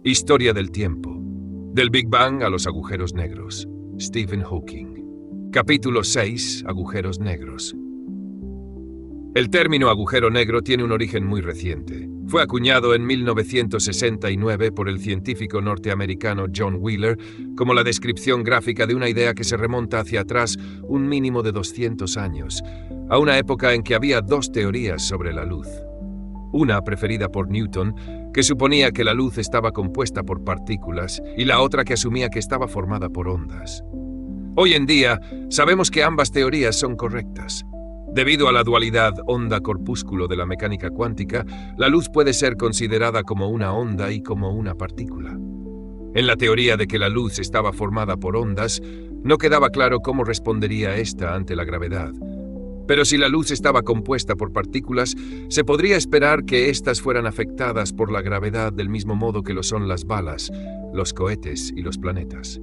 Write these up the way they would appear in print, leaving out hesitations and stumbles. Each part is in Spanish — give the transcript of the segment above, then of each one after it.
Historia del tiempo. Del Big Bang a los agujeros negros. Stephen Hawking. Capítulo 6. Agujeros negros. El término agujero negro tiene un origen muy reciente. Fue acuñado en 1969 por el científico norteamericano John Wheeler como la descripción gráfica de una idea que se remonta hacia atrás un mínimo de 200 años, a una época en que había dos teorías sobre la luz. Una preferida por Newton, que suponía que la luz estaba compuesta por partículas, y la otra que asumía que estaba formada por ondas. Hoy en día, sabemos que ambas teorías son correctas. Debido a la dualidad onda-corpúsculo de la mecánica cuántica, la luz puede ser considerada como una onda y como una partícula. En la teoría de que la luz estaba formada por ondas, no quedaba claro cómo respondería ésta ante la gravedad. Pero si la luz estaba compuesta por partículas, se podría esperar que éstas fueran afectadas por la gravedad del mismo modo que lo son las balas, los cohetes y los planetas.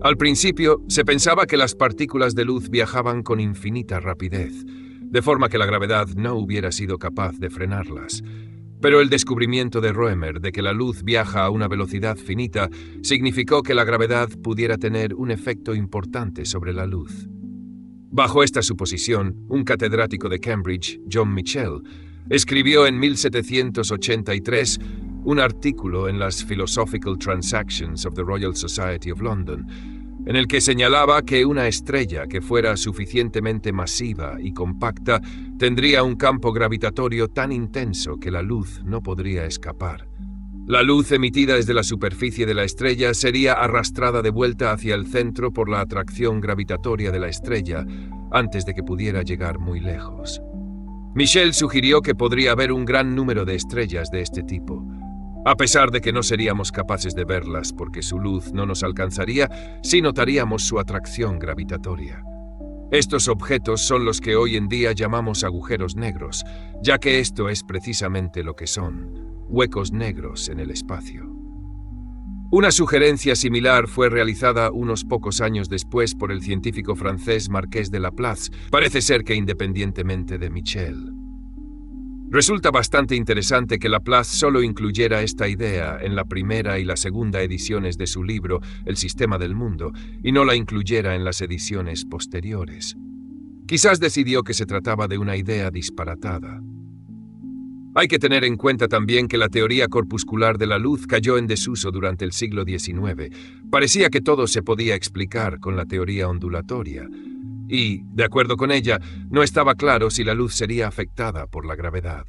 Al principio, se pensaba que las partículas de luz viajaban con infinita rapidez, de forma que la gravedad no hubiera sido capaz de frenarlas. Pero el descubrimiento de Rømer de que la luz viaja a una velocidad finita significó que la gravedad pudiera tener un efecto importante sobre la luz. Bajo esta suposición, un catedrático de Cambridge, John Michell, escribió en 1783 un artículo en las Philosophical Transactions of the Royal Society of London, en el que señalaba que una estrella que fuera suficientemente masiva y compacta tendría un campo gravitatorio tan intenso que la luz no podría escapar. La luz emitida desde la superficie de la estrella sería arrastrada de vuelta hacia el centro por la atracción gravitatoria de la estrella antes de que pudiera llegar muy lejos. Michell sugirió que podría haber un gran número de estrellas de este tipo. A pesar de que no seríamos capaces de verlas porque su luz no nos alcanzaría, sí notaríamos su atracción gravitatoria. Estos objetos son los que hoy en día llamamos agujeros negros, ya que esto es precisamente lo que son. Huecos negros en el espacio. Una sugerencia similar fue realizada unos pocos años después por el científico francés Marqués de Laplace, parece ser que independientemente de Michell. Resulta bastante interesante que Laplace solo incluyera esta idea en la primera y la segunda ediciones de su libro El sistema del mundo, y no la incluyera en las ediciones posteriores. Quizás decidió que se trataba de una idea disparatada. Hay que tener en cuenta también que la teoría corpuscular de la luz cayó en desuso durante el siglo XIX. Parecía que todo se podía explicar con la teoría ondulatoria, y, de acuerdo con ella, no estaba claro si la luz sería afectada por la gravedad.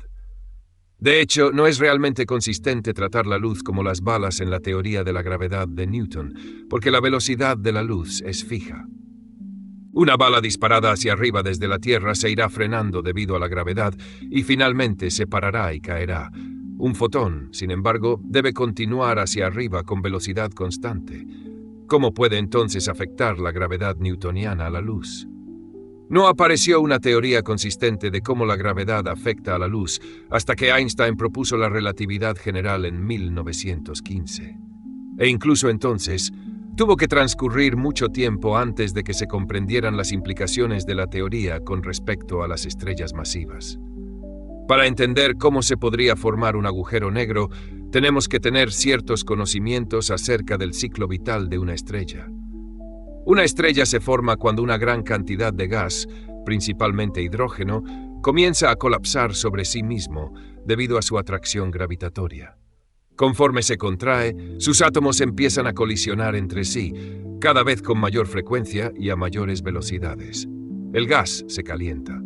De hecho, no es realmente consistente tratar la luz como las balas en la teoría de la gravedad de Newton, porque la velocidad de la luz es fija. Una bala disparada hacia arriba desde la Tierra se irá frenando debido a la gravedad y finalmente se parará y caerá. Un fotón, sin embargo, debe continuar hacia arriba con velocidad constante. ¿Cómo puede entonces afectar la gravedad newtoniana a la luz? No apareció una teoría consistente de cómo la gravedad afecta a la luz hasta que Einstein propuso la relatividad general en 1915. E incluso entonces, tuvo que transcurrir mucho tiempo antes de que se comprendieran las implicaciones de la teoría con respecto a las estrellas masivas. Para entender cómo se podría formar un agujero negro, tenemos que tener ciertos conocimientos acerca del ciclo vital de una estrella. Una estrella se forma cuando una gran cantidad de gas, principalmente hidrógeno, comienza a colapsar sobre sí mismo debido a su atracción gravitatoria. Conforme se contrae, sus átomos empiezan a colisionar entre sí, cada vez con mayor frecuencia y a mayores velocidades. El gas se calienta.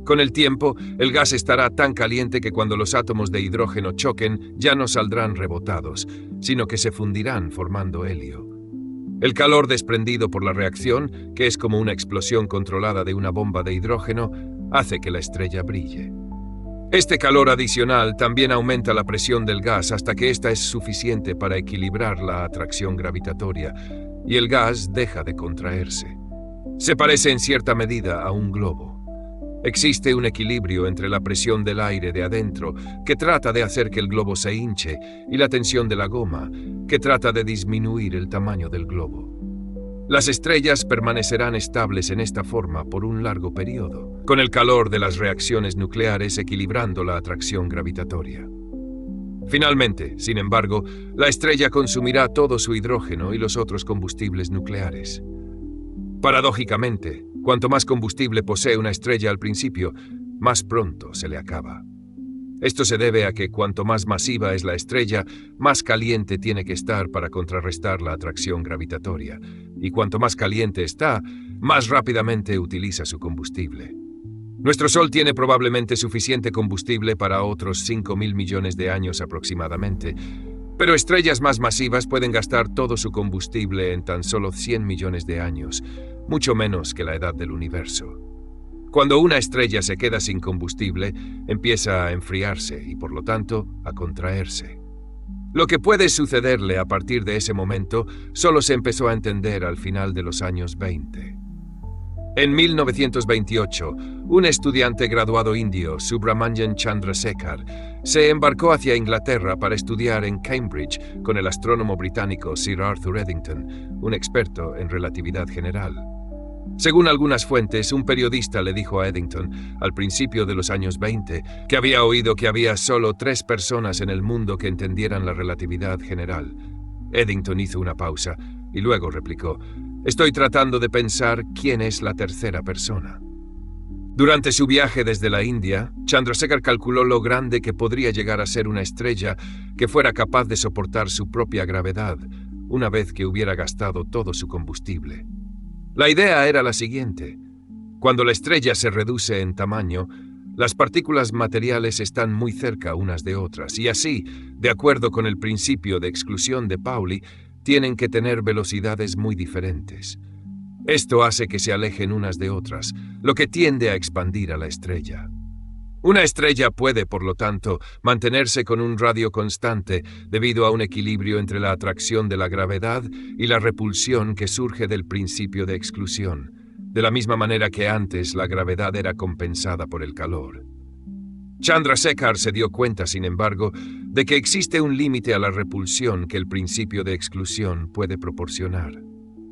Con el tiempo, el gas estará tan caliente que cuando los átomos de hidrógeno choquen, ya no saldrán rebotados, sino que se fundirán formando helio. El calor desprendido por la reacción, que es como una explosión controlada de una bomba de hidrógeno, hace que la estrella brille. Este calor adicional también aumenta la presión del gas hasta que ésta es suficiente para equilibrar la atracción gravitatoria, y el gas deja de contraerse. Se parece en cierta medida a un globo. Existe un equilibrio entre la presión del aire de adentro, que trata de hacer que el globo se hinche, y la tensión de la goma, que trata de disminuir el tamaño del globo. Las estrellas permanecerán estables en esta forma por un largo periodo, con el calor de las reacciones nucleares equilibrando la atracción gravitatoria. Finalmente, sin embargo, la estrella consumirá todo su hidrógeno y los otros combustibles nucleares. Paradójicamente, cuanto más combustible posee una estrella al principio, más pronto se le acaba. Esto se debe a que cuanto más masiva es la estrella, más caliente tiene que estar para contrarrestar la atracción gravitatoria, y cuanto más caliente está, más rápidamente utiliza su combustible. Nuestro Sol tiene probablemente suficiente combustible para otros 5.000 millones de años aproximadamente, pero estrellas más masivas pueden gastar todo su combustible en tan solo 100 millones de años, mucho menos que la edad del universo. Cuando una estrella se queda sin combustible, empieza a enfriarse y, por lo tanto, a contraerse. Lo que puede sucederle a partir de ese momento solo se empezó a entender al final de los años 20. En 1928, un estudiante graduado indio, Subrahmanyan Chandrasekhar, se embarcó hacia Inglaterra para estudiar en Cambridge con el astrónomo británico Sir Arthur Eddington, un experto en relatividad general. Según algunas fuentes, un periodista le dijo a Eddington, al principio de los años 20, que había oído que había solo 3 personas en el mundo que entendieran la relatividad general. Eddington hizo una pausa y luego replicó: «Estoy tratando de pensar quién es la tercera persona». Durante su viaje desde la India, Chandrasekhar calculó lo grande que podría llegar a ser una estrella que fuera capaz de soportar su propia gravedad, una vez que hubiera gastado todo su combustible. La idea era la siguiente: cuando la estrella se reduce en tamaño, las partículas materiales están muy cerca unas de otras y así, de acuerdo con el principio de exclusión de Pauli, tienen que tener velocidades muy diferentes. Esto hace que se alejen unas de otras, lo que tiende a expandir a la estrella. Una estrella puede, por lo tanto, mantenerse con un radio constante debido a un equilibrio entre la atracción de la gravedad y la repulsión que surge del principio de exclusión, de la misma manera que antes la gravedad era compensada por el calor. Chandrasekhar se dio cuenta, sin embargo, de que existe un límite a la repulsión que el principio de exclusión puede proporcionar.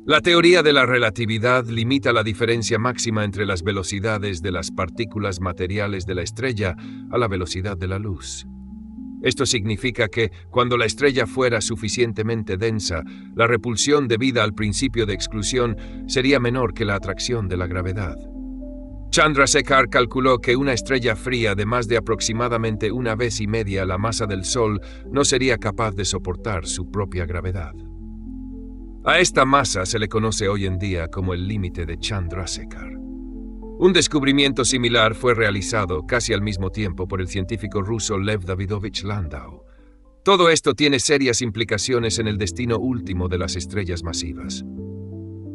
La teoría de la relatividad limita la diferencia máxima entre las velocidades de las partículas materiales de la estrella a la velocidad de la luz. Esto significa que, cuando la estrella fuera suficientemente densa, la repulsión debida al principio de exclusión sería menor que la atracción de la gravedad. Chandrasekhar calculó que una estrella fría de más de aproximadamente 1,5 veces la masa del Sol no sería capaz de soportar su propia gravedad. A esta masa se le conoce hoy en día como el límite de Chandrasekhar. Un descubrimiento similar fue realizado casi al mismo tiempo por el científico ruso Lev Davidovich Landau. Todo esto tiene serias implicaciones en el destino último de las estrellas masivas.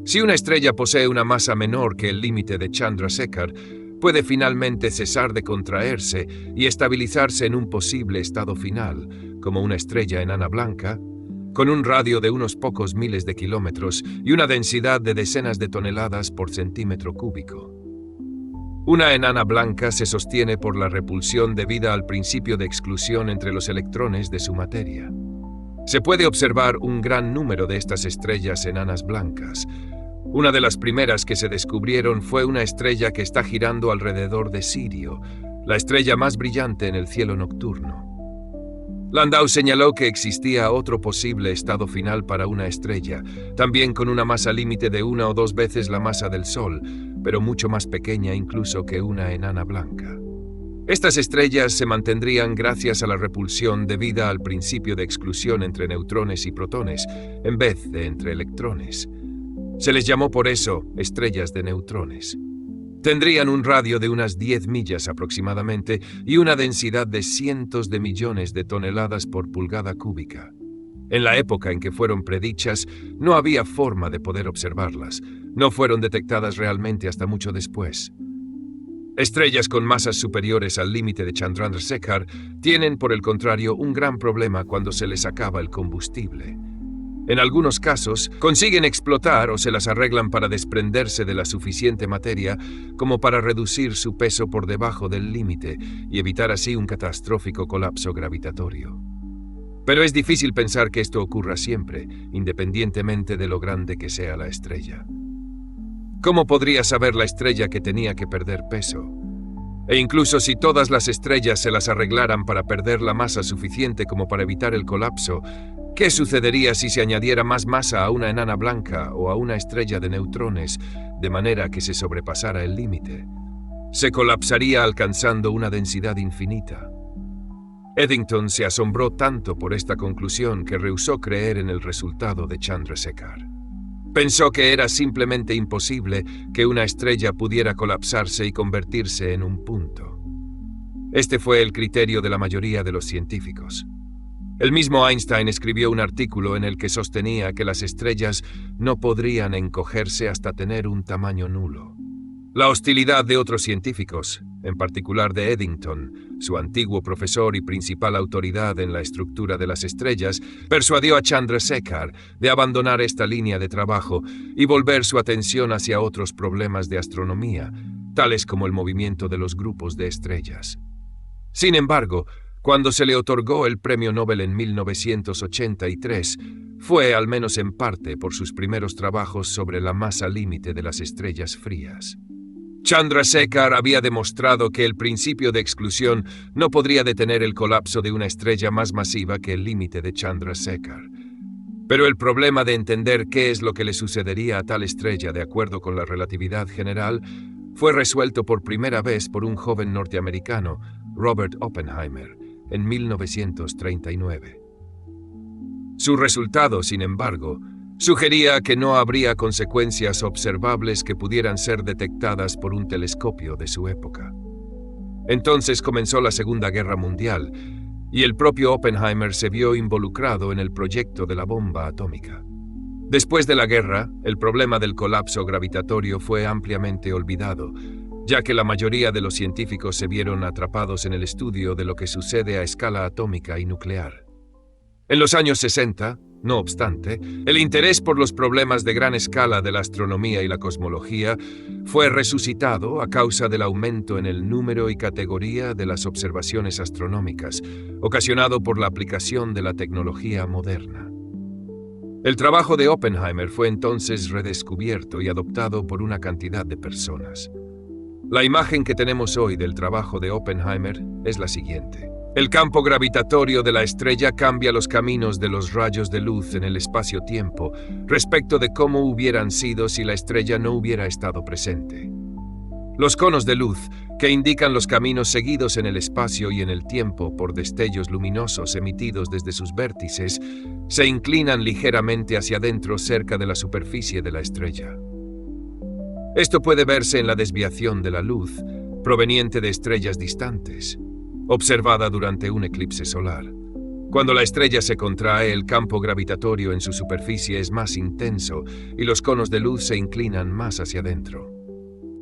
Si una estrella posee una masa menor que el límite de Chandrasekhar, puede finalmente cesar de contraerse y estabilizarse en un posible estado final, como una estrella enana blanca, con un radio de unos pocos miles de kilómetros y una densidad de decenas de toneladas por centímetro cúbico. Una enana blanca se sostiene por la repulsión debida al principio de exclusión entre los electrones de su materia. Se puede observar un gran número de estas estrellas enanas blancas. Una de las primeras que se descubrieron fue una estrella que está girando alrededor de Sirio, la estrella más brillante en el cielo nocturno. Landau señaló que existía otro posible estado final para una estrella, también con una masa límite de 1 o 2 veces la masa del Sol, pero mucho más pequeña incluso que una enana blanca. Estas estrellas se mantendrían gracias a la repulsión debida al principio de exclusión entre neutrones y protones, en vez de entre electrones. Se les llamó por eso estrellas de neutrones. Tendrían un radio de unas 10 millas aproximadamente y una densidad de cientos de millones de toneladas por pulgada cúbica. En la época en que fueron predichas, no había forma de poder observarlas. No fueron detectadas realmente hasta mucho después. Estrellas con masas superiores al límite de Chandrasekhar tienen, por el contrario, un gran problema cuando se les acaba el combustible. En algunos casos, consiguen explotar o se las arreglan para desprenderse de la suficiente materia como para reducir su peso por debajo del límite y evitar así un catastrófico colapso gravitatorio. Pero es difícil pensar que esto ocurra siempre, independientemente de lo grande que sea la estrella. ¿Cómo podría saber la estrella que tenía que perder peso? E incluso si todas las estrellas se las arreglaran para perder la masa suficiente como para evitar el colapso, ¿qué sucedería si se añadiera más masa a una enana blanca o a una estrella de neutrones, de manera que se sobrepasara el límite? Se colapsaría alcanzando una densidad infinita. Eddington se asombró tanto por esta conclusión que rehusó creer en el resultado de Chandrasekhar. Pensó que era simplemente imposible que una estrella pudiera colapsarse y convertirse en un punto. Este fue el criterio de la mayoría de los científicos. El mismo Einstein escribió un artículo en el que sostenía que las estrellas no podrían encogerse hasta tener un tamaño nulo. La hostilidad de otros científicos, en particular de Eddington, su antiguo profesor y principal autoridad en la estructura de las estrellas, persuadió a Chandrasekhar de abandonar esta línea de trabajo y volver su atención hacia otros problemas de astronomía, tales como el movimiento de los grupos de estrellas. Sin embargo, cuando se le otorgó el Premio Nobel en 1983, fue, al menos en parte, por sus primeros trabajos sobre la masa límite de las estrellas frías. Chandrasekhar había demostrado que el principio de exclusión no podría detener el colapso de una estrella más masiva que el límite de Chandrasekhar. Pero el problema de entender qué es lo que le sucedería a tal estrella de acuerdo con la relatividad general fue resuelto por primera vez por un joven norteamericano, Robert Oppenheimer, en 1939. Su resultado, sin embargo, sugería que no habría consecuencias observables que pudieran ser detectadas por un telescopio de su época. Entonces comenzó la Segunda Guerra Mundial, y el propio Oppenheimer se vio involucrado en el proyecto de la bomba atómica. Después de la guerra, el problema del colapso gravitatorio fue ampliamente olvidado, ya que la mayoría de los científicos se vieron atrapados en el estudio de lo que sucede a escala atómica y nuclear. En los años 60, no obstante, el interés por los problemas de gran escala de la astronomía y la cosmología fue resucitado a causa del aumento en el número y categoría de las observaciones astronómicas, ocasionado por la aplicación de la tecnología moderna. El trabajo de Oppenheimer fue entonces redescubierto y adoptado por una cantidad de personas. La imagen que tenemos hoy del trabajo de Oppenheimer es la siguiente. El campo gravitatorio de la estrella cambia los caminos de los rayos de luz en el espacio-tiempo respecto de cómo hubieran sido si la estrella no hubiera estado presente. Los conos de luz, que indican los caminos seguidos en el espacio y en el tiempo por destellos luminosos emitidos desde sus vértices, se inclinan ligeramente hacia adentro cerca de la superficie de la estrella. Esto puede verse en la desviación de la luz, proveniente de estrellas distantes, observada durante un eclipse solar. Cuando la estrella se contrae, el campo gravitatorio en su superficie es más intenso y los conos de luz se inclinan más hacia adentro.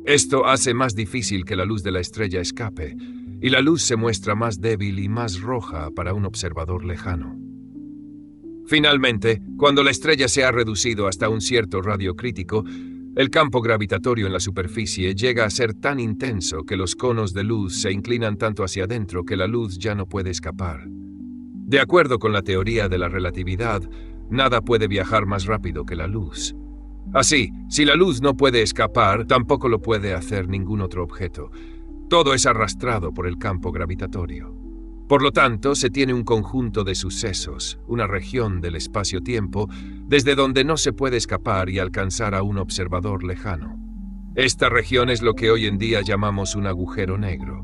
Esto hace más difícil que la luz de la estrella escape, y la luz se muestra más débil y más roja para un observador lejano. Finalmente, cuando la estrella se ha reducido hasta un cierto radio crítico, el campo gravitatorio en la superficie llega a ser tan intenso que los conos de luz se inclinan tanto hacia adentro que la luz ya no puede escapar. De acuerdo con la teoría de la relatividad, nada puede viajar más rápido que la luz. Así, si la luz no puede escapar, tampoco lo puede hacer ningún otro objeto. Todo es arrastrado por el campo gravitatorio. Por lo tanto, se tiene un conjunto de sucesos, una región del espacio-tiempo, desde donde no se puede escapar y alcanzar a un observador lejano. Esta región es lo que hoy en día llamamos un agujero negro.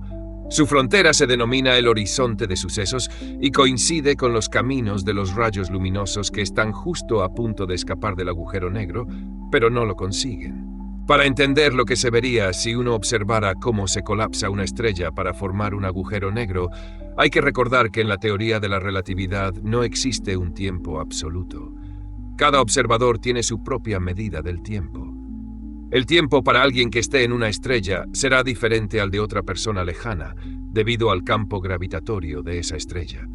Su frontera se denomina el horizonte de sucesos y coincide con los caminos de los rayos luminosos que están justo a punto de escapar del agujero negro, pero no lo consiguen. Para entender lo que se vería si uno observara cómo se colapsa una estrella para formar un agujero negro, hay que recordar que en la teoría de la relatividad no existe un tiempo absoluto. Cada observador tiene su propia medida del tiempo. El tiempo para alguien que esté en una estrella será diferente al de otra persona lejana, debido al campo gravitatorio de esa estrella.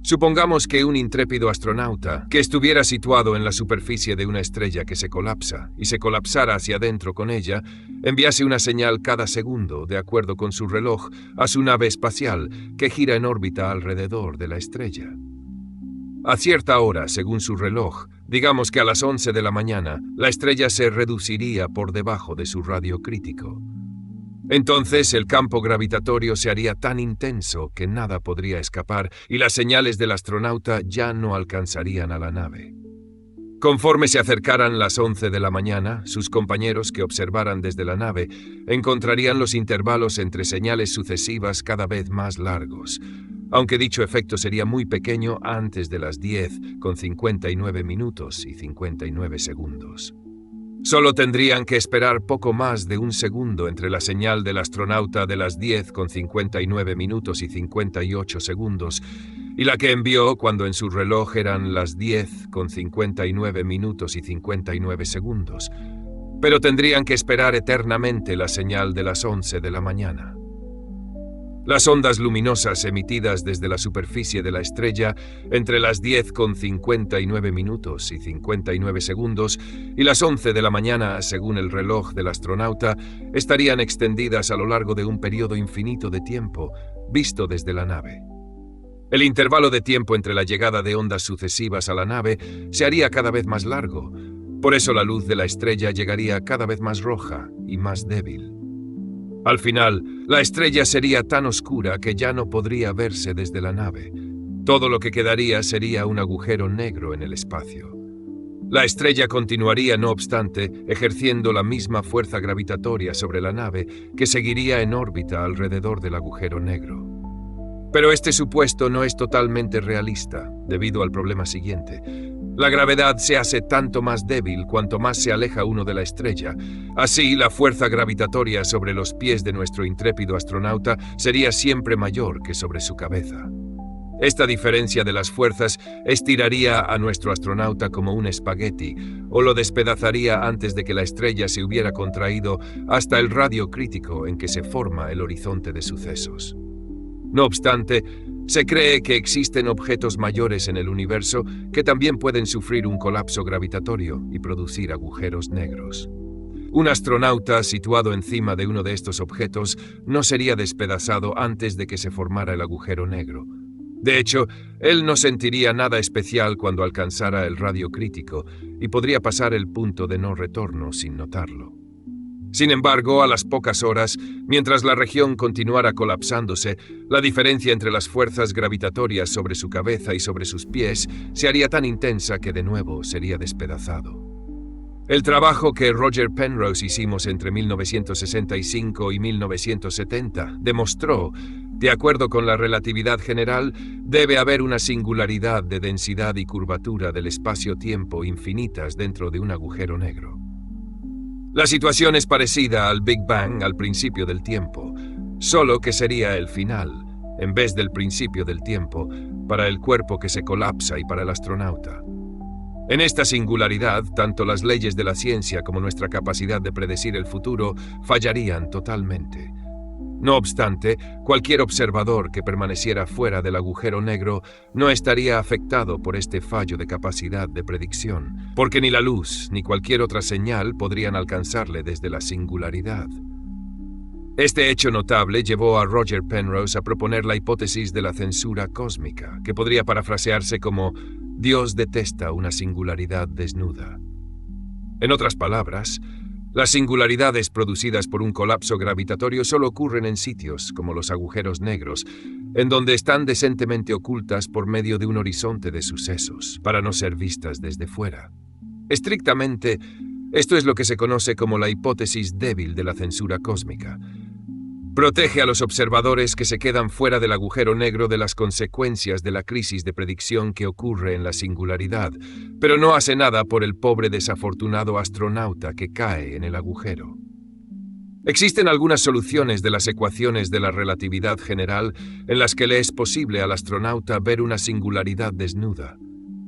Supongamos que un intrépido astronauta, que estuviera situado en la superficie de una estrella que se colapsa y se colapsara hacia adentro con ella, enviase una señal cada segundo, de acuerdo con su reloj, a su nave espacial, que gira en órbita alrededor de la estrella. A cierta hora, según su reloj, digamos que a las 11 de la mañana, la estrella se reduciría por debajo de su radio crítico. Entonces el campo gravitatorio se haría tan intenso que nada podría escapar y las señales del astronauta ya no alcanzarían a la nave. Conforme se acercaran las 11 de la mañana, sus compañeros que observaran desde la nave encontrarían los intervalos entre señales sucesivas cada vez más largos, aunque dicho efecto sería muy pequeño antes de las 10:59 y 59 segundos. Solo tendrían que esperar poco más de un segundo entre la señal del astronauta de las 10:59 y 58 segundos y la que envió cuando en su reloj eran las 10:59 y 59 segundos. Pero tendrían que esperar eternamente la señal de las 11 de la mañana. Las ondas luminosas emitidas desde la superficie de la estrella entre las 10:59 y 59 segundos y las 11 de la mañana, según el reloj del astronauta, estarían extendidas a lo largo de un periodo infinito de tiempo, visto desde la nave. El intervalo de tiempo entre la llegada de ondas sucesivas a la nave se haría cada vez más largo. Por eso la luz de la estrella llegaría cada vez más roja y más débil. Al final, la estrella sería tan oscura que ya no podría verse desde la nave. Todo lo que quedaría sería un agujero negro en el espacio. La estrella continuaría, no obstante, ejerciendo la misma fuerza gravitatoria sobre la nave que seguiría en órbita alrededor del agujero negro. Pero este supuesto no es totalmente realista, debido al problema siguiente. La gravedad se hace tanto más débil cuanto más se aleja uno de la estrella. Así, la fuerza gravitatoria sobre los pies de nuestro intrépido astronauta sería siempre mayor que sobre su cabeza. Esta diferencia de las fuerzas estiraría a nuestro astronauta como un espagueti, o lo despedazaría antes de que la estrella se hubiera contraído hasta el radio crítico en que se forma el horizonte de sucesos. No obstante, se cree que existen objetos mayores en el universo que también pueden sufrir un colapso gravitatorio y producir agujeros negros. Un astronauta situado encima de uno de estos objetos no sería despedazado antes de que se formara el agujero negro. De hecho, él no sentiría nada especial cuando alcanzara el radio crítico y podría pasar el punto de no retorno sin notarlo. Sin embargo, a las pocas horas, mientras la región continuara colapsándose, la diferencia entre las fuerzas gravitatorias sobre su cabeza y sobre sus pies se haría tan intensa que de nuevo sería despedazado. El trabajo que Roger Penrose hicimos entre 1965 y 1970 demostró, de acuerdo con la relatividad general, debe haber una singularidad de densidad y curvatura del espacio-tiempo infinitas dentro de un agujero negro. La situación es parecida al Big Bang al principio del tiempo, solo que sería el final, en vez del principio del tiempo, para el cuerpo que se colapsa y para el astronauta. En esta singularidad, tanto las leyes de la ciencia como nuestra capacidad de predecir el futuro fallarían totalmente. No obstante, cualquier observador que permaneciera fuera del agujero negro no estaría afectado por este fallo de capacidad de predicción, porque ni la luz ni cualquier otra señal podrían alcanzarle desde la singularidad. Este hecho notable llevó a Roger Penrose a proponer la hipótesis de la censura cósmica, que podría parafrasearse como «Dios detesta una singularidad desnuda». En otras palabras, las singularidades producidas por un colapso gravitatorio solo ocurren en sitios, como los agujeros negros, en donde están decentemente ocultas por medio de un horizonte de sucesos, para no ser vistas desde fuera. Estrictamente, esto es lo que se conoce como la hipótesis débil de la censura cósmica. Protege a los observadores que se quedan fuera del agujero negro de las consecuencias de la crisis de predicción que ocurre en la singularidad, pero no hace nada por el pobre desafortunado astronauta que cae en el agujero. Existen algunas soluciones de las ecuaciones de la relatividad general en las que le es posible al astronauta ver una singularidad desnuda.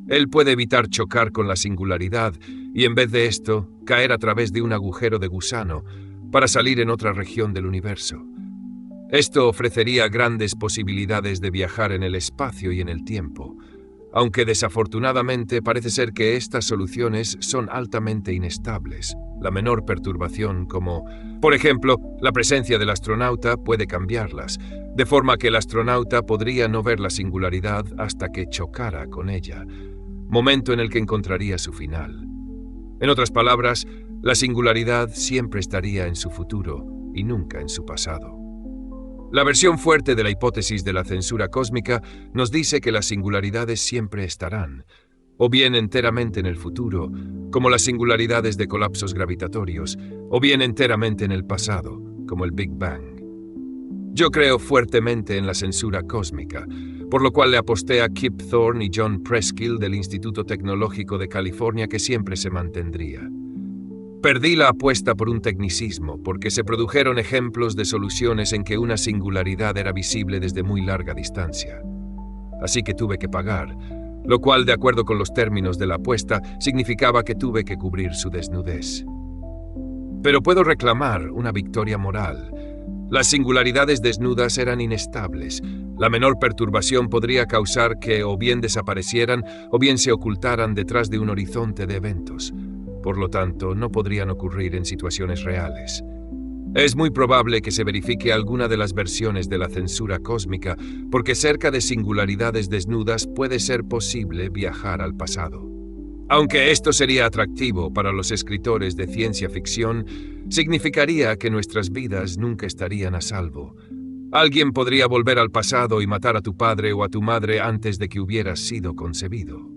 Él puede evitar chocar con la singularidad y, en vez de esto, caer a través de un agujero de gusano para salir en otra región del universo. Esto ofrecería grandes posibilidades de viajar en el espacio y en el tiempo, aunque desafortunadamente parece ser que estas soluciones son altamente inestables. La menor perturbación, como, por ejemplo, la presencia del astronauta, puede cambiarlas, de forma que el astronauta podría no ver la singularidad hasta que chocara con ella, momento en el que encontraría su final. En otras palabras, la singularidad siempre estaría en su futuro, y nunca en su pasado. La versión fuerte de la hipótesis de la censura cósmica nos dice que las singularidades siempre estarán, o bien enteramente en el futuro, como las singularidades de colapsos gravitatorios, o bien enteramente en el pasado, como el Big Bang. Yo creo fuertemente en la censura cósmica, por lo cual le aposté a Kip Thorne y John Preskill del Instituto Tecnológico de California que siempre se mantendría. Perdí la apuesta por un tecnicismo, porque se produjeron ejemplos de soluciones en que una singularidad era visible desde muy larga distancia. Así que tuve que pagar, lo cual, de acuerdo con los términos de la apuesta, significaba que tuve que cubrir su desnudez. Pero puedo reclamar una victoria moral. Las singularidades desnudas eran inestables. La menor perturbación podría causar que o bien desaparecieran o bien se ocultaran detrás de un horizonte de eventos. Por lo tanto, no podrían ocurrir en situaciones reales. Es muy probable que se verifique alguna de las versiones de la censura cósmica, porque cerca de singularidades desnudas puede ser posible viajar al pasado. Aunque esto sería atractivo para los escritores de ciencia ficción, significaría que nuestras vidas nunca estarían a salvo. Alguien podría volver al pasado y matar a tu padre o a tu madre antes de que hubieras sido concebido.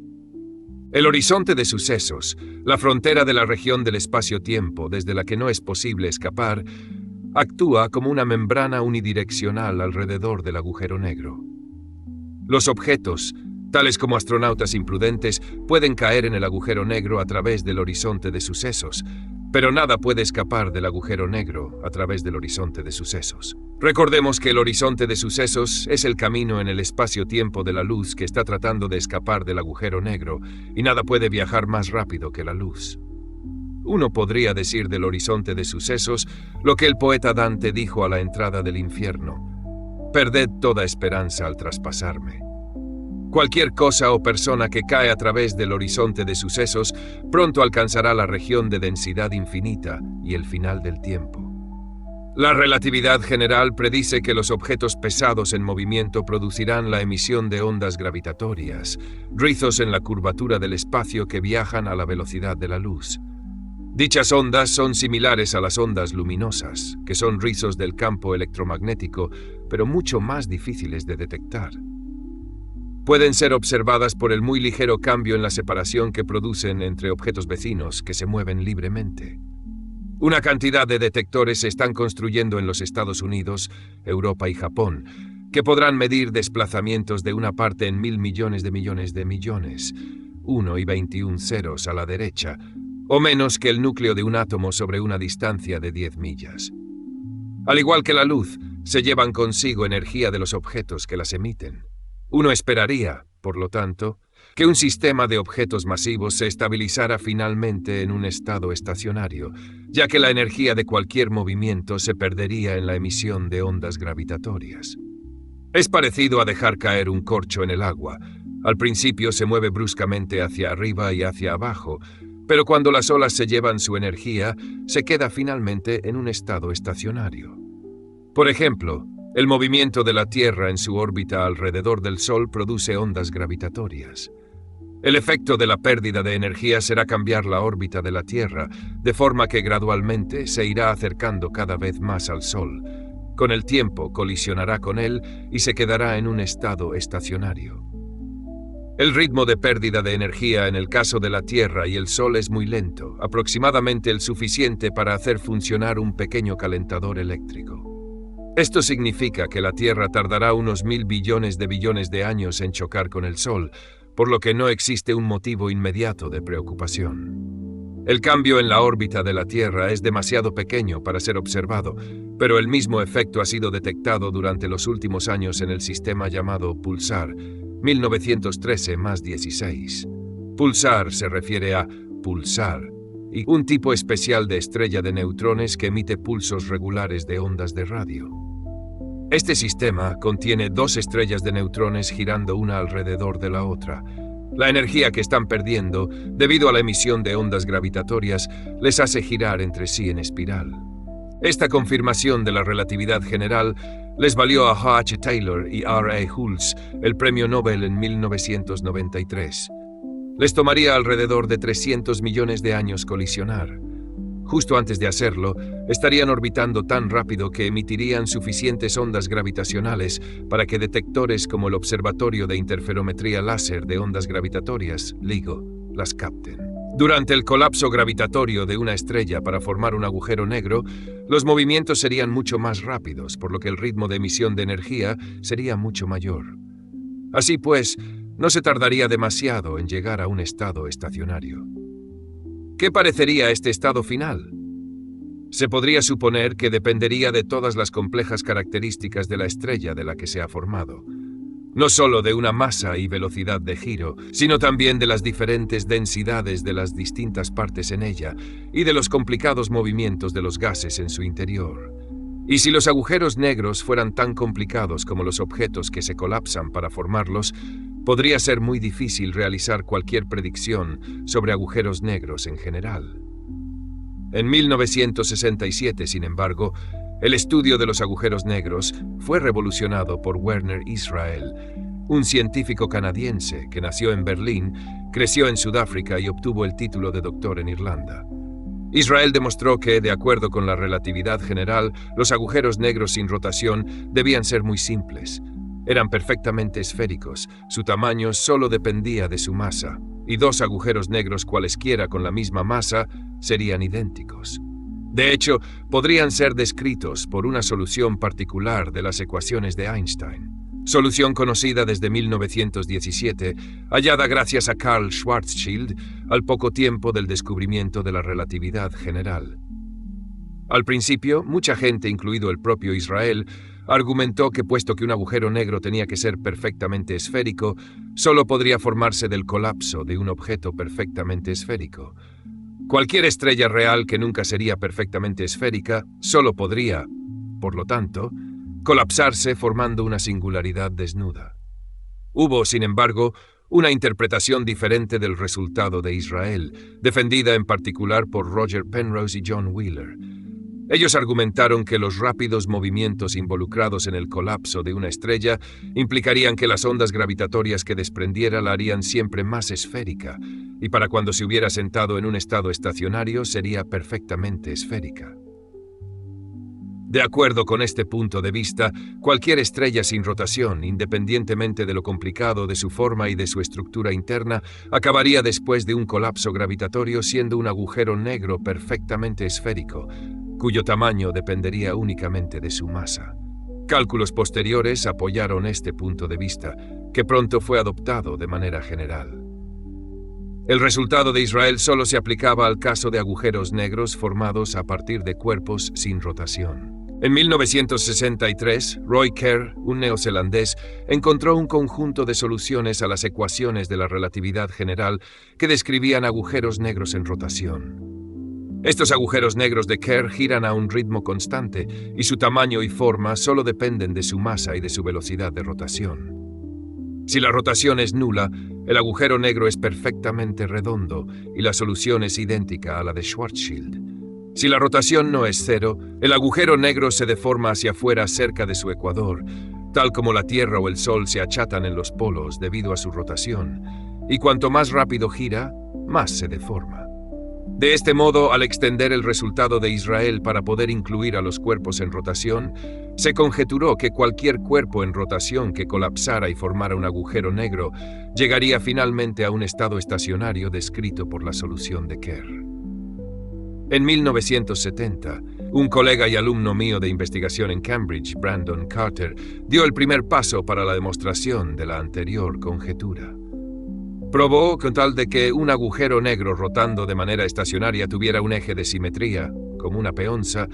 El horizonte de sucesos, la frontera de la región del espacio-tiempo desde la que no es posible escapar, actúa como una membrana unidireccional alrededor del agujero negro. Los objetos, tales como astronautas imprudentes, pueden caer en el agujero negro a través del horizonte de sucesos, pero nada puede escapar del agujero negro a través del horizonte de sucesos. Recordemos que el horizonte de sucesos es el camino en el espacio-tiempo de la luz que está tratando de escapar del agujero negro, y nada puede viajar más rápido que la luz. Uno podría decir del horizonte de sucesos lo que el poeta Dante dijo a la entrada del infierno: «Perded toda esperanza al traspasarme». Cualquier cosa o persona que cae a través del horizonte de sucesos pronto alcanzará la región de densidad infinita y el final del tiempo. La relatividad general predice que los objetos pesados en movimiento producirán la emisión de ondas gravitatorias, rizos en la curvatura del espacio que viajan a la velocidad de la luz. Dichas ondas son similares a las ondas luminosas, que son rizos del campo electromagnético, pero mucho más difíciles de detectar. Pueden ser observadas por el muy ligero cambio en la separación que producen entre objetos vecinos que se mueven libremente. Una cantidad de detectores se están construyendo en los Estados Unidos, Europa y Japón, que podrán medir desplazamientos de una parte en 1.000 millones de millones de millones, 1 y 21 ceros a la derecha, o menos que el núcleo de un átomo sobre una distancia de 10 millas. Al igual que la luz, se llevan consigo energía de los objetos que las emiten. Uno esperaría, por lo tanto, que un sistema de objetos masivos se estabilizara finalmente en un estado estacionario, ya que la energía de cualquier movimiento se perdería en la emisión de ondas gravitatorias. Es parecido a dejar caer un corcho en el agua. Al principio se mueve bruscamente hacia arriba y hacia abajo, pero cuando las olas se llevan su energía, se queda finalmente en un estado estacionario. Por ejemplo, el movimiento de la Tierra en su órbita alrededor del Sol produce ondas gravitatorias. El efecto de la pérdida de energía será cambiar la órbita de la Tierra, de forma que gradualmente se irá acercando cada vez más al Sol. Con el tiempo colisionará con él y se quedará en un estado estacionario. El ritmo de pérdida de energía en el caso de la Tierra y el Sol es muy lento, aproximadamente el suficiente para hacer funcionar un pequeño calentador eléctrico. Esto significa que la Tierra tardará unos 1.000 billones de años en chocar con el Sol, por lo que no existe un motivo inmediato de preocupación. El cambio en la órbita de la Tierra es demasiado pequeño para ser observado, pero el mismo efecto ha sido detectado durante los últimos años en el sistema llamado Pulsar, 1913+16. Pulsar se refiere a pulsar, y un tipo especial de estrella de neutrones que emite pulsos regulares de ondas de radio. Este sistema contiene dos estrellas de neutrones girando una alrededor de la otra. La energía que están perdiendo, debido a la emisión de ondas gravitatorias, les hace girar entre sí en espiral. Esta confirmación de la relatividad general les valió a H. Taylor y R. A. Hulse el premio Nobel en 1993. Les tomaría alrededor de 300 millones de años colisionar. Justo antes de hacerlo, estarían orbitando tan rápido que emitirían suficientes ondas gravitacionales para que detectores como el Observatorio de Interferometría Láser de Ondas Gravitatorias, LIGO, las capten. Durante el colapso gravitatorio de una estrella para formar un agujero negro, los movimientos serían mucho más rápidos, por lo que el ritmo de emisión de energía sería mucho mayor. Así pues, no se tardaría demasiado en llegar a un estado estacionario. ¿Qué parecería este estado final? Se podría suponer que dependería de todas las complejas características de la estrella de la que se ha formado. No solo de una masa y velocidad de giro, sino también de las diferentes densidades de las distintas partes en ella y de los complicados movimientos de los gases en su interior. Y si los agujeros negros fueran tan complicados como los objetos que se colapsan para formarlos, podría ser muy difícil realizar cualquier predicción sobre agujeros negros en general. En 1967, sin embargo, el estudio de los agujeros negros fue revolucionado por Werner Israel, un científico canadiense que nació en Berlín, creció en Sudáfrica y obtuvo el título de doctor en Irlanda. Israel demostró que, de acuerdo con la relatividad general, los agujeros negros sin rotación debían ser muy simples. Eran perfectamente esféricos, su tamaño solo dependía de su masa, y dos agujeros negros cualesquiera con la misma masa serían idénticos. De hecho, podrían ser descritos por una solución particular de las ecuaciones de Einstein, solución conocida desde 1917, hallada gracias a Karl Schwarzschild al poco tiempo del descubrimiento de la relatividad general. Al principio, mucha gente, incluido el propio Israel, argumentó que puesto que un agujero negro tenía que ser perfectamente esférico, solo podría formarse del colapso de un objeto perfectamente esférico. Cualquier estrella real que nunca sería perfectamente esférica solo podría, por lo tanto, colapsarse formando una singularidad desnuda. Hubo, sin embargo, una interpretación diferente del resultado de Israel, defendida en particular por Roger Penrose y John Wheeler. Ellos argumentaron que los rápidos movimientos involucrados en el colapso de una estrella implicarían que las ondas gravitatorias que desprendiera la harían siempre más esférica, y para cuando se hubiera sentado en un estado estacionario sería perfectamente esférica. De acuerdo con este punto de vista, cualquier estrella sin rotación, independientemente de lo complicado de su forma y de su estructura interna, acabaría después de un colapso gravitatorio siendo un agujero negro perfectamente esférico, cuyo tamaño dependería únicamente de su masa. Cálculos posteriores apoyaron este punto de vista, que pronto fue adoptado de manera general. El resultado de Israel solo se aplicaba al caso de agujeros negros formados a partir de cuerpos sin rotación. En 1963, Roy Kerr, un neozelandés, encontró un conjunto de soluciones a las ecuaciones de la relatividad general que describían agujeros negros en rotación. Estos agujeros negros de Kerr giran a un ritmo constante y su tamaño y forma solo dependen de su masa y de su velocidad de rotación. Si la rotación es nula, el agujero negro es perfectamente redondo y la solución es idéntica a la de Schwarzschild. Si la rotación no es cero, el agujero negro se deforma hacia afuera cerca de su ecuador, tal como la Tierra o el Sol se achatan en los polos debido a su rotación, y cuanto más rápido gira, más se deforma. De este modo, al extender el resultado de Israel para poder incluir a los cuerpos en rotación, se conjeturó que cualquier cuerpo en rotación que colapsara y formara un agujero negro llegaría finalmente a un estado estacionario descrito por la solución de Kerr. En 1970, un colega y alumno mío de investigación en Cambridge, Brandon Carter, dio el primer paso para la demostración de la anterior conjetura. Probó, con tal de que un agujero negro rotando de manera estacionaria tuviera un eje de simetría, como una peonza,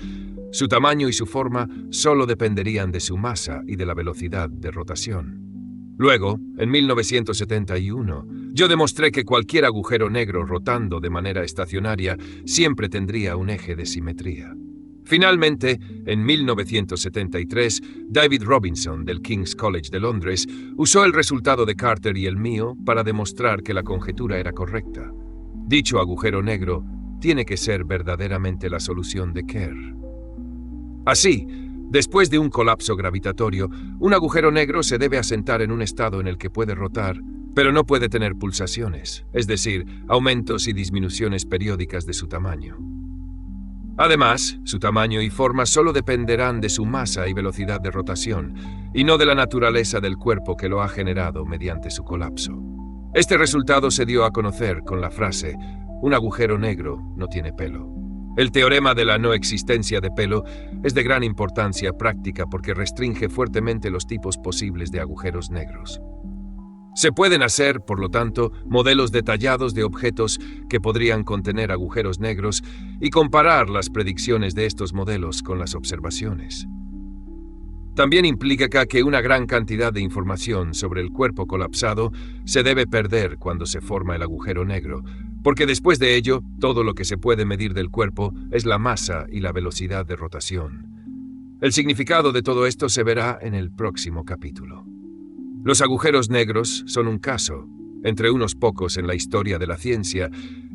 su tamaño y su forma solo dependerían de su masa y de la velocidad de rotación. Luego, en 1971, yo demostré que cualquier agujero negro rotando de manera estacionaria siempre tendría un eje de simetría. Finalmente, en 1973, David Robinson, del King's College de Londres, usó el resultado de Carter y el mío para demostrar que la conjetura era correcta. Dicho agujero negro tiene que ser verdaderamente la solución de Kerr. Así, después de un colapso gravitatorio, un agujero negro se debe asentar en un estado en el que puede rotar, pero no puede tener pulsaciones, es decir, aumentos y disminuciones periódicas de su tamaño. Además, su tamaño y forma solo dependerán de su masa y velocidad de rotación, y no de la naturaleza del cuerpo que lo ha generado mediante su colapso. Este resultado se dio a conocer con la frase: un agujero negro no tiene pelo. El teorema de la no existencia de pelo es de gran importancia práctica porque restringe fuertemente los tipos posibles de agujeros negros. Se pueden hacer, por lo tanto, modelos detallados de objetos que podrían contener agujeros negros y comparar las predicciones de estos modelos con las observaciones. También implica que una gran cantidad de información sobre el cuerpo colapsado se debe perder cuando se forma el agujero negro, porque después de ello, todo lo que se puede medir del cuerpo es la masa y la velocidad de rotación. El significado de todo esto se verá en el próximo capítulo. Los agujeros negros son un caso, entre unos pocos en la historia de la ciencia,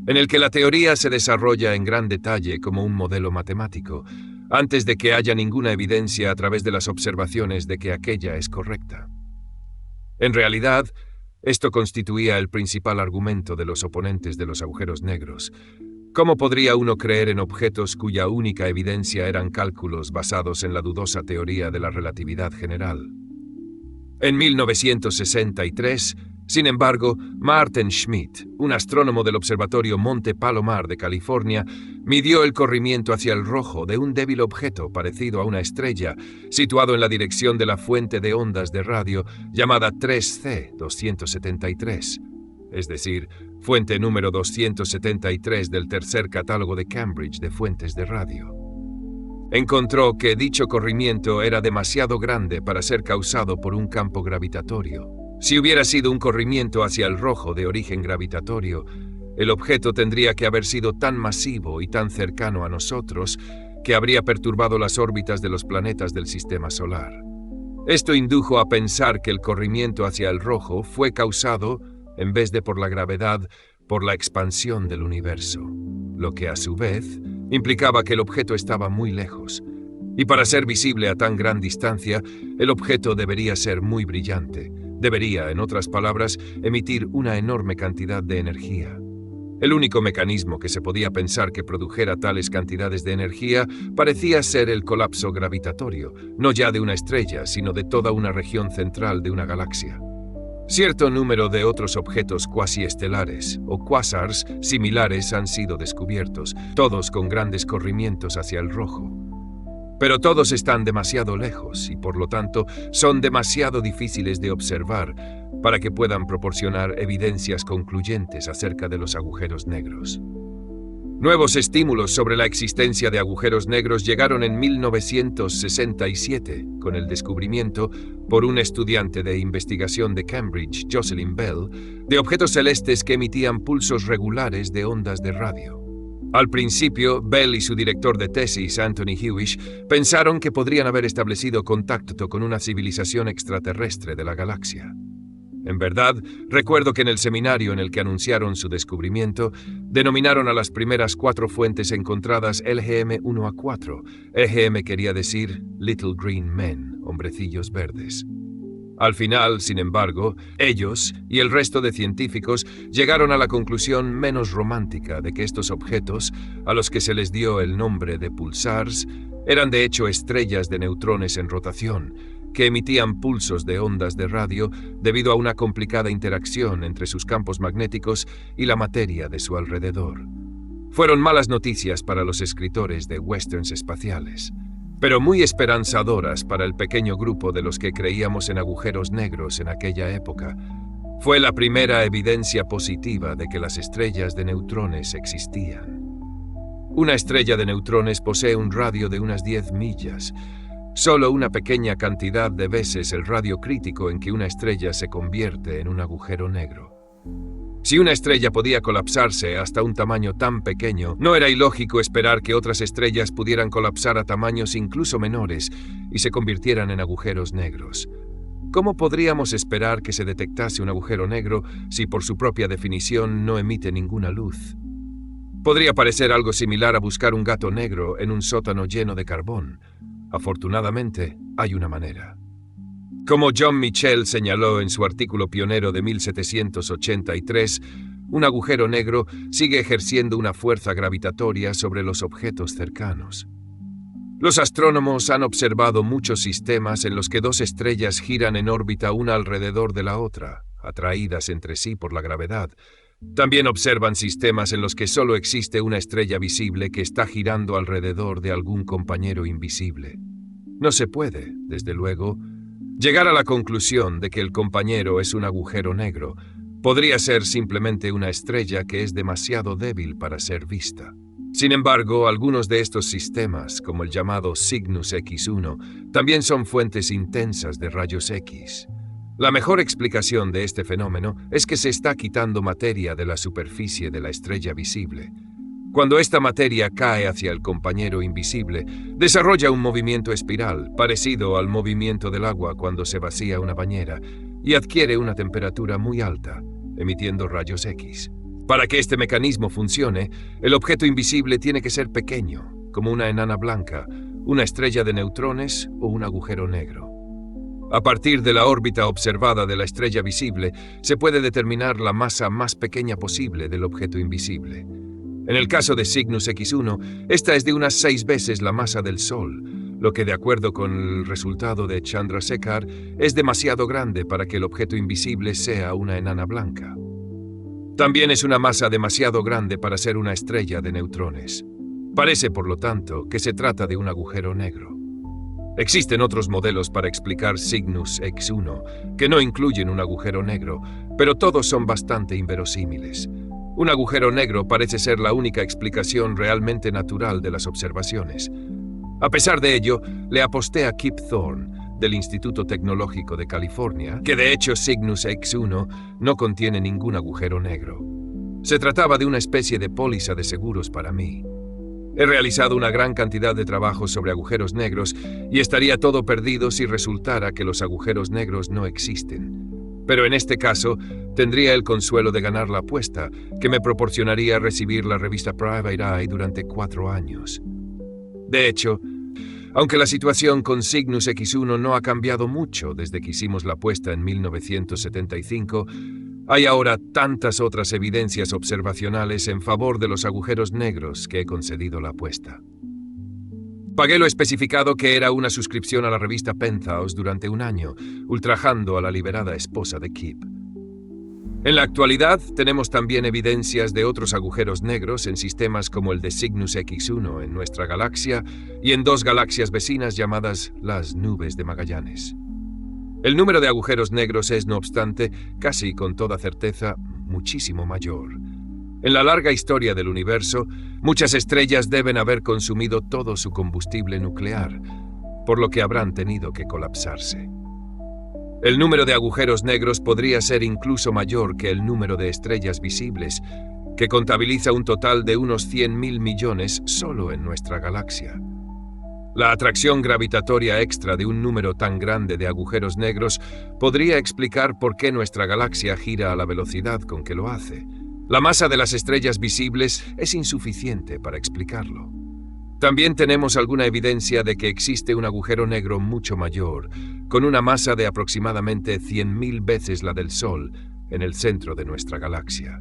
en el que la teoría se desarrolla en gran detalle como un modelo matemático, antes de que haya ninguna evidencia a través de las observaciones de que aquella es correcta. En realidad, esto constituía el principal argumento de los oponentes de los agujeros negros. ¿Cómo podría uno creer en objetos cuya única evidencia eran cálculos basados en la dudosa teoría de la relatividad general? En 1963, sin embargo, Maarten Schmidt, un astrónomo del Observatorio Monte Palomar de California, midió el corrimiento hacia el rojo de un débil objeto parecido a una estrella, situado en la dirección de la fuente de ondas de radio llamada 3C273, es decir, fuente número 273 del tercer catálogo de Cambridge de fuentes de radio. Encontró que dicho corrimiento era demasiado grande para ser causado por un campo gravitatorio. Si hubiera sido un corrimiento hacia el rojo de origen gravitatorio, el objeto tendría que haber sido tan masivo y tan cercano a nosotros que habría perturbado las órbitas de los planetas del sistema solar. Esto indujo a pensar que el corrimiento hacia el rojo fue causado, en vez de por la gravedad, por la expansión del universo, lo que a su vez implicaba que el objeto estaba muy lejos. Y para ser visible a tan gran distancia, el objeto debería ser muy brillante. Debería, en otras palabras, emitir una enorme cantidad de energía. El único mecanismo que se podía pensar que produjera tales cantidades de energía parecía ser el colapso gravitatorio, no ya de una estrella, sino de toda una región central de una galaxia. Cierto número de otros objetos cuasiestelares o quasars similares han sido descubiertos, todos con grandes corrimientos hacia el rojo. Pero todos están demasiado lejos y, por lo tanto, son demasiado difíciles de observar para que puedan proporcionar evidencias concluyentes acerca de los agujeros negros. Nuevos estímulos sobre la existencia de agujeros negros llegaron en 1967 con el descubrimiento, por un estudiante de investigación de Cambridge, Jocelyn Bell, de objetos celestes que emitían pulsos regulares de ondas de radio. Al principio, Bell y su director de tesis, Anthony Hewish, pensaron que podrían haber establecido contacto con una civilización extraterrestre de la galaxia. En verdad, recuerdo que en el seminario en el que anunciaron su descubrimiento, denominaron a las primeras 4 fuentes encontradas LGM-1A4. LGM quería decir Little Green Men, hombrecillos verdes. Al final, sin embargo, ellos y el resto de científicos llegaron a la conclusión menos romántica de que estos objetos, a los que se les dio el nombre de pulsars, eran de hecho estrellas de neutrones en rotación, que emitían pulsos de ondas de radio debido a una complicada interacción entre sus campos magnéticos y la materia de su alrededor. Fueron malas noticias para los escritores de westerns espaciales, pero muy esperanzadoras para el pequeño grupo de los que creíamos en agujeros negros en aquella época. Fue la primera evidencia positiva de que las estrellas de neutrones existían. Una estrella de neutrones posee un radio de unas 10 millas, solo una pequeña cantidad de veces el radio crítico en que una estrella se convierte en un agujero negro. Si una estrella podía colapsarse hasta un tamaño tan pequeño, no era ilógico esperar que otras estrellas pudieran colapsar a tamaños incluso menores y se convirtieran en agujeros negros. ¿Cómo podríamos esperar que se detectase un agujero negro si por su propia definición no emite ninguna luz? Podría parecer algo similar a buscar un gato negro en un sótano lleno de carbón. Afortunadamente, hay una manera. Como John Michell señaló en su artículo pionero de 1783, un agujero negro sigue ejerciendo una fuerza gravitatoria sobre los objetos cercanos. Los astrónomos han observado muchos sistemas en los que dos estrellas giran en órbita una alrededor de la otra, atraídas entre sí por la gravedad. También observan sistemas en los que solo existe una estrella visible que está girando alrededor de algún compañero invisible. No se puede, desde luego, llegar a la conclusión de que el compañero es un agujero negro. Podría ser simplemente una estrella que es demasiado débil para ser vista. Sin embargo, algunos de estos sistemas, como el llamado Cygnus X1, también son fuentes intensas de rayos X. La mejor explicación de este fenómeno es que se está quitando materia de la superficie de la estrella visible. Cuando esta materia cae hacia el compañero invisible, desarrolla un movimiento espiral, parecido al movimiento del agua cuando se vacía una bañera, y adquiere una temperatura muy alta, emitiendo rayos X. Para que este mecanismo funcione, el objeto invisible tiene que ser pequeño, como una enana blanca, una estrella de neutrones o un agujero negro. A partir de la órbita observada de la estrella visible, se puede determinar la masa más pequeña posible del objeto invisible. En el caso de Cygnus X1, esta es de unas 6 veces la masa del Sol, lo que, de acuerdo con el resultado de Chandrasekhar, es demasiado grande para que el objeto invisible sea una enana blanca. También es una masa demasiado grande para ser una estrella de neutrones. Parece, por lo tanto, que se trata de un agujero negro. Existen otros modelos para explicar Cygnus X1, que no incluyen un agujero negro, pero todos son bastante inverosímiles. Un agujero negro parece ser la única explicación realmente natural de las observaciones. A pesar de ello, le aposté a Kip Thorne, del Instituto Tecnológico de California, que de hecho Cygnus X1 no contiene ningún agujero negro. Se trataba de una especie de póliza de seguros para mí. He realizado una gran cantidad de trabajos sobre agujeros negros y estaría todo perdido si resultara que los agujeros negros no existen. Pero en este caso, tendría el consuelo de ganar la apuesta, que me proporcionaría recibir la revista Private Eye durante 4 años. De hecho, aunque la situación con Cygnus X1 no ha cambiado mucho desde que hicimos la apuesta en 1975, hay ahora tantas otras evidencias observacionales en favor de los agujeros negros que he concedido la apuesta. Pagué lo especificado, que era una suscripción a la revista Penthouse, durante 1 año, ultrajando a la liberada esposa de Kip. En la actualidad, tenemos también evidencias de otros agujeros negros en sistemas como el de Cygnus X1 en nuestra galaxia y en 2 galaxias vecinas llamadas las Nubes de Magallanes. El número de agujeros negros es, no obstante, casi con toda certeza, muchísimo mayor. En la larga historia del universo, muchas estrellas deben haber consumido todo su combustible nuclear, por lo que habrán tenido que colapsarse. El número de agujeros negros podría ser incluso mayor que el número de estrellas visibles, que contabiliza un total de unos 100.000 millones solo en nuestra galaxia. La atracción gravitatoria extra de un número tan grande de agujeros negros podría explicar por qué nuestra galaxia gira a la velocidad con que lo hace. La masa de las estrellas visibles es insuficiente para explicarlo. También tenemos alguna evidencia de que existe un agujero negro mucho mayor, con una masa de aproximadamente 100.000 veces la del Sol, en el centro de nuestra galaxia.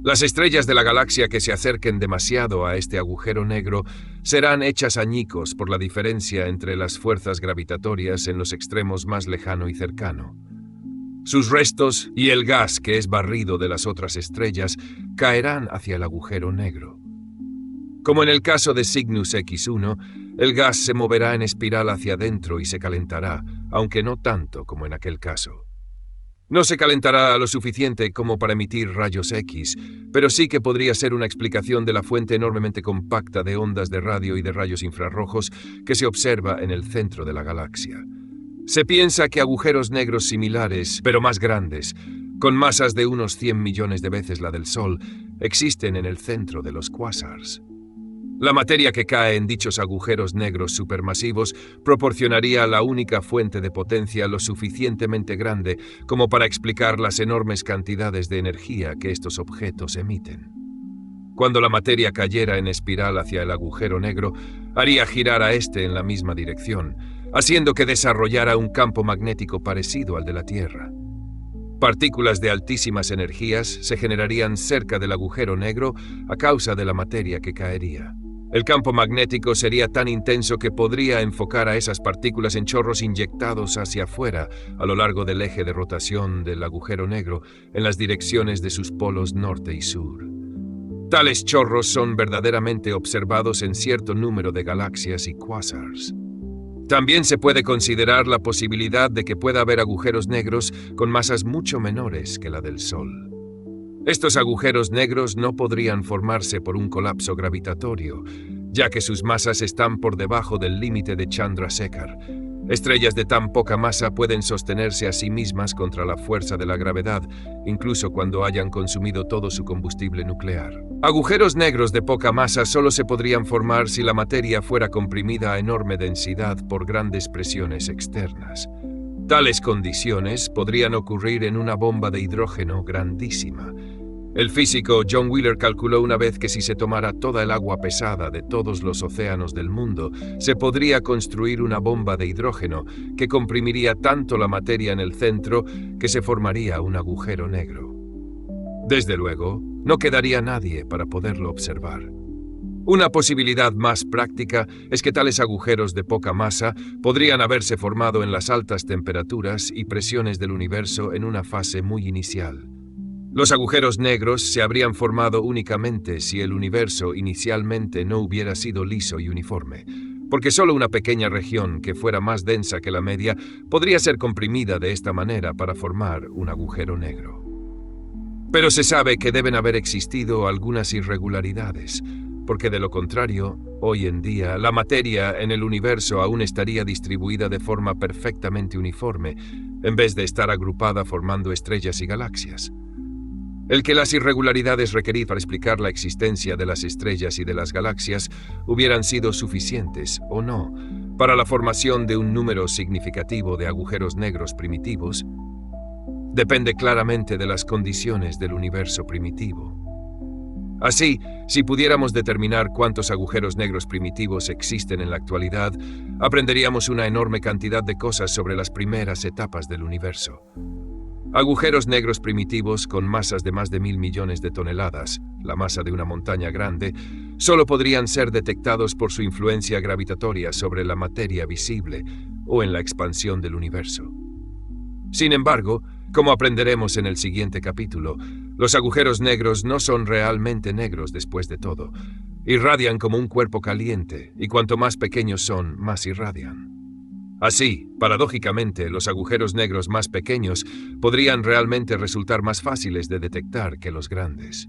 Las estrellas de la galaxia que se acerquen demasiado a este agujero negro serán hechas añicos por la diferencia entre las fuerzas gravitatorias en los extremos más lejano y cercano. Sus restos y el gas que es barrido de las otras estrellas caerán hacia el agujero negro. Como en el caso de Cygnus X1, el gas se moverá en espiral hacia adentro y se calentará, aunque no tanto como en aquel caso. No se calentará lo suficiente como para emitir rayos X, pero sí que podría ser una explicación de la fuente enormemente compacta de ondas de radio y de rayos infrarrojos que se observa en el centro de la galaxia. Se piensa que agujeros negros similares, pero más grandes, con masas de unos 100 millones de veces la del Sol, existen en el centro de los quasars. La materia que cae en dichos agujeros negros supermasivos proporcionaría la única fuente de potencia lo suficientemente grande como para explicar las enormes cantidades de energía que estos objetos emiten. Cuando la materia cayera en espiral hacia el agujero negro, haría girar a este en la misma dirección, haciendo que desarrollara un campo magnético parecido al de la Tierra. Partículas de altísimas energías se generarían cerca del agujero negro a causa de la materia que caería. El campo magnético sería tan intenso que podría enfocar a esas partículas en chorros inyectados hacia afuera a lo largo del eje de rotación del agujero negro en las direcciones de sus polos norte y sur. Tales chorros son verdaderamente observados en cierto número de galaxias y quasars. También se puede considerar la posibilidad de que pueda haber agujeros negros con masas mucho menores que la del Sol. Estos agujeros negros no podrían formarse por un colapso gravitatorio, ya que sus masas están por debajo del límite de Chandrasekhar. Estrellas de tan poca masa pueden sostenerse a sí mismas contra la fuerza de la gravedad, incluso cuando hayan consumido todo su combustible nuclear. Agujeros negros de poca masa solo se podrían formar si la materia fuera comprimida a enorme densidad por grandes presiones externas. Tales condiciones podrían ocurrir en una bomba de hidrógeno grandísima. El físico John Wheeler calculó una vez que si se tomara toda el agua pesada de todos los océanos del mundo, se podría construir una bomba de hidrógeno que comprimiría tanto la materia en el centro que se formaría un agujero negro. Desde luego, no quedaría nadie para poderlo observar. Una posibilidad más práctica es que tales agujeros de poca masa podrían haberse formado en las altas temperaturas y presiones del universo en una fase muy inicial. Los agujeros negros se habrían formado únicamente si el universo inicialmente no hubiera sido liso y uniforme, porque solo una pequeña región que fuera más densa que la media podría ser comprimida de esta manera para formar un agujero negro. Pero se sabe que deben haber existido algunas irregularidades, porque de lo contrario, hoy en día, la materia en el universo aún estaría distribuida de forma perfectamente uniforme, en vez de estar agrupada formando estrellas y galaxias. El que las irregularidades requeridas para explicar la existencia de las estrellas y de las galaxias hubieran sido suficientes o no para la formación de un número significativo de agujeros negros primitivos depende claramente de las condiciones del universo primitivo. Así, si pudiéramos determinar cuántos agujeros negros primitivos existen en la actualidad, aprenderíamos una enorme cantidad de cosas sobre las primeras etapas del universo. Agujeros negros primitivos con masas de más de 1.000 millones de toneladas, la masa de una montaña grande, solo podrían ser detectados por su influencia gravitatoria sobre la materia visible o en la expansión del universo. Sin embargo, como aprenderemos en el siguiente capítulo, los agujeros negros no son realmente negros después de todo. Irradian como un cuerpo caliente, y cuanto más pequeños son, más irradian. Así, paradójicamente, los agujeros negros más pequeños podrían realmente resultar más fáciles de detectar que los grandes.